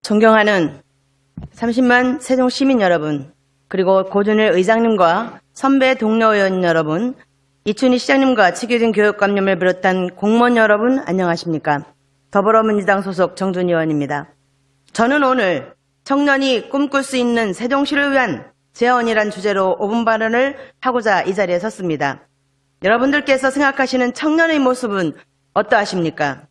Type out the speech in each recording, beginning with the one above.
존경하는 30만 세종 시민 여러분, 그리고 고준일 의장님과 선배 동료 의원 여러분, 이춘희 시장님과 최규진 교육감님을 비롯한 공무원 여러분 안녕하십니까? 더불어민주당 소속 정준희 의원입니다. 저는 오늘 청년이 꿈꿀 수 있는 세종시를 위한 재원이란 주제로 5분 발언을 하고자 이 자리에 섰습니다. 여러분들께서 생각하시는 청년의 모습은 어떠하십니까?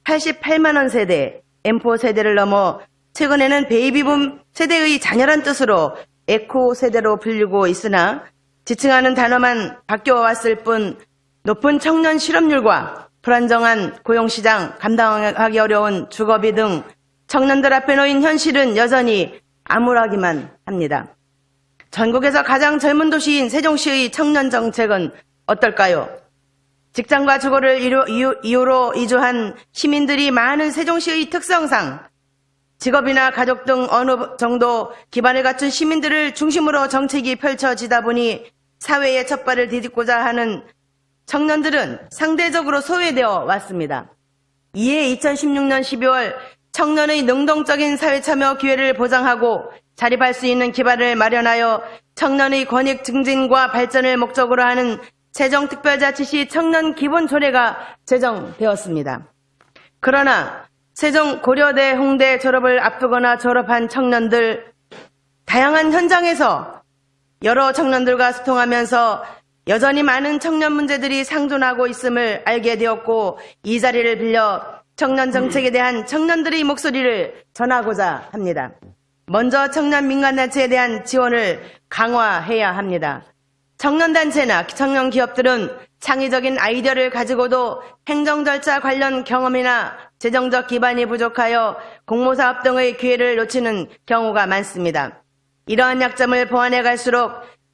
88만 원 세대, M4 세대를 넘어 최근에는 베이비붐 세대의 자녀란 뜻으로 에코 세대로 불리고 있으나 지칭하는 단어만 바뀌어왔을 뿐 높은 청년 실업률과 불안정한 고용시장, 감당하기 어려운 주거비 등 청년들 앞에 놓인 현실은 여전히 암울하기만 합니다. 전국에서 가장 젊은 도시인 세종시의 청년 정책은 어떨까요? 직장과 주거를 이유로 이주한 시민들이 많은 세종시의 특성상 직업이나 가족 등 어느 정도 기반을 갖춘 시민들을 중심으로 정책이 펼쳐지다 보니 사회의 첫발을 디딛고자 하는 청년들은 상대적으로 소외되어 왔습니다. 이에 2016년 12월 청년의 능동적인 사회참여 기회를 보장하고 자립할 수 있는 기반을 마련하여 청년의 권익 증진과 발전을 목적으로 하는 세종특별자치시 청년기본조례가 제정되었습니다. 그러나 세종 고려대 홍대 졸업을 앞두거나 졸업한 청년들, 다양한 현장에서 여러 청년들과 소통하면서 여전히 많은 청년 문제들이 상존하고 있음을 알게 되었고, 이 자리를 빌려 청년 정책에 대한 청년들의 목소리를 전하고자 합니다. 먼저 청년 민간단체에 대한 지원을 강화해야 합니다. 청년단체나 청년기업들은 창의적인 아이디어를 가지고도 행정 절차 관련 경험이나 재정적 기반이 부족하여 공모사업 등의 기회를 놓치는 경우가 많습니다. 이러한 약점을 보완해 갈수록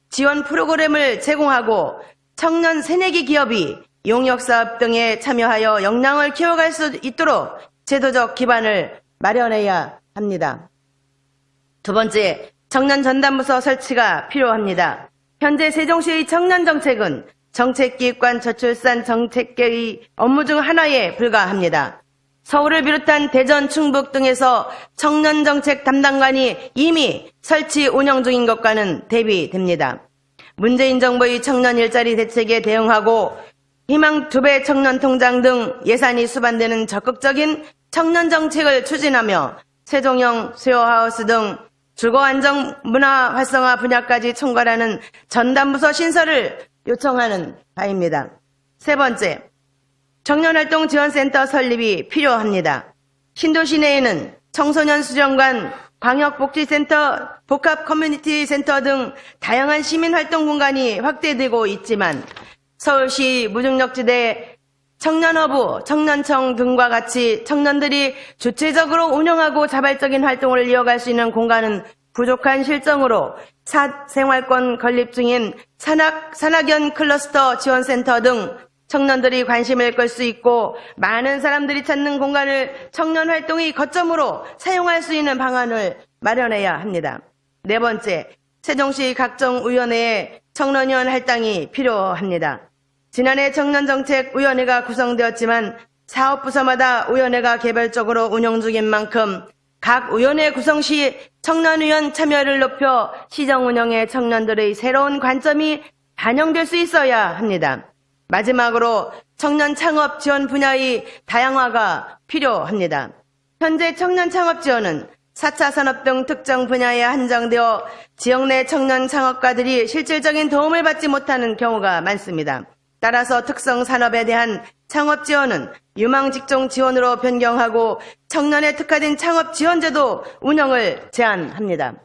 지원 프로그램을 제공하고 청년 새내기 기업이 용역사업 등에 참여하여 역량을 키워갈 수 있도록 제도적 기반을 마련해야 합니다. 두 번째, 청년 전담부서 설치가 필요합니다. 현재 세종시의 청년 정책은 정책기획관 저출산 정책계의 업무 중 하나에 불과합니다. 서울을 비롯한 대전, 충북 등에서 청년정책 담당관이 이미 설치 운영 중인 것과는 대비됩니다. 문재인 정부의 청년 일자리 대책에 대응하고 희망 2배 청년 통장 등 예산이 수반되는 적극적인 청년 정책을 추진하며 세종형 쉐어하우스 등 주거안정 문화 활성화 분야까지 총괄하는 전담부서 신설을 요청하는 바입니다. 세 번째, 청년활동 지원센터 설립이 필요합니다. 신도시 내에는 청소년 수련관, 광역복지센터, 복합 커뮤니티 센터 등 다양한 시민활동 공간이 확대되고 있지만 서울시 무중력지대 청년허브, 청년청 등과 같이 청년들이 주체적으로 운영하고 자발적인 활동을 이어갈 수 있는 공간은 부족한 실정으로 생활권 건립 중인 산학연 클러스터 지원센터 등 청년들이 관심을 끌 수 있고 많은 사람들이 찾는 공간을 청년활동의 거점으로 사용할 수 있는 방안을 마련해야 합니다. 네 번째, 세종시 각종 위원회에 청년위원 할당이 필요합니다. 지난해 청년정책위원회가 구성되었지만 사업부서마다 위원회가 개별적으로 운영 중인 만큼 각 위원회 구성 시 청년위원 참여를 높여 시정 운영에 청년들의 새로운 관점이 반영될 수 있어야 합니다. 마지막으로 청년 창업 지원 분야의 다양화가 필요합니다. 현재 청년 창업 지원은 4차 산업 등 특정 분야에 한정되어 지역 내 청년 창업가들이 실질적인 도움을 받지 못하는 경우가 많습니다. 따라서 특성 산업에 대한 창업 지원은 유망 직종 지원으로 변경하고 청년에 특화된 창업 지원제도 운영을 제안합니다.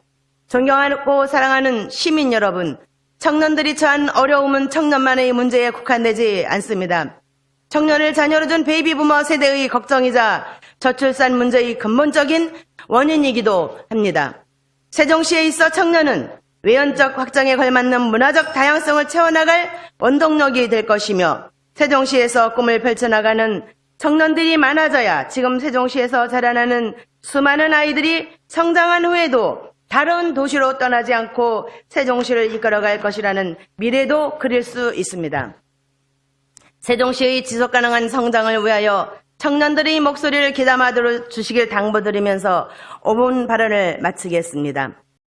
존경하고 사랑하는 시민 여러분, 청년들이 처한 어려움은 청년만의 문제에 국한되지 않습니다. 청년을 자녀로 둔 베이비부머 세대의 걱정이자 저출산 문제의 근본적인 원인이기도 합니다. 세종시에 있어 청년은 외연적 확장에 걸맞는 문화적 다양성을 채워나갈 원동력이 될 것이며 세종시에서 꿈을 펼쳐나가는 청년들이 많아져야 지금 세종시에서 자라나는 수많은 아이들이 성장한 후에도 다른 도시로 떠나지 않고 세종시를 이끌어갈 것이라는 미래도 그릴 수 있습니다. 세종시의 지속가능한 성장을 위하여 청년들의 목소리를 귀담아 들어주시길 당부드리면서 5분 발언을 마치겠습니다.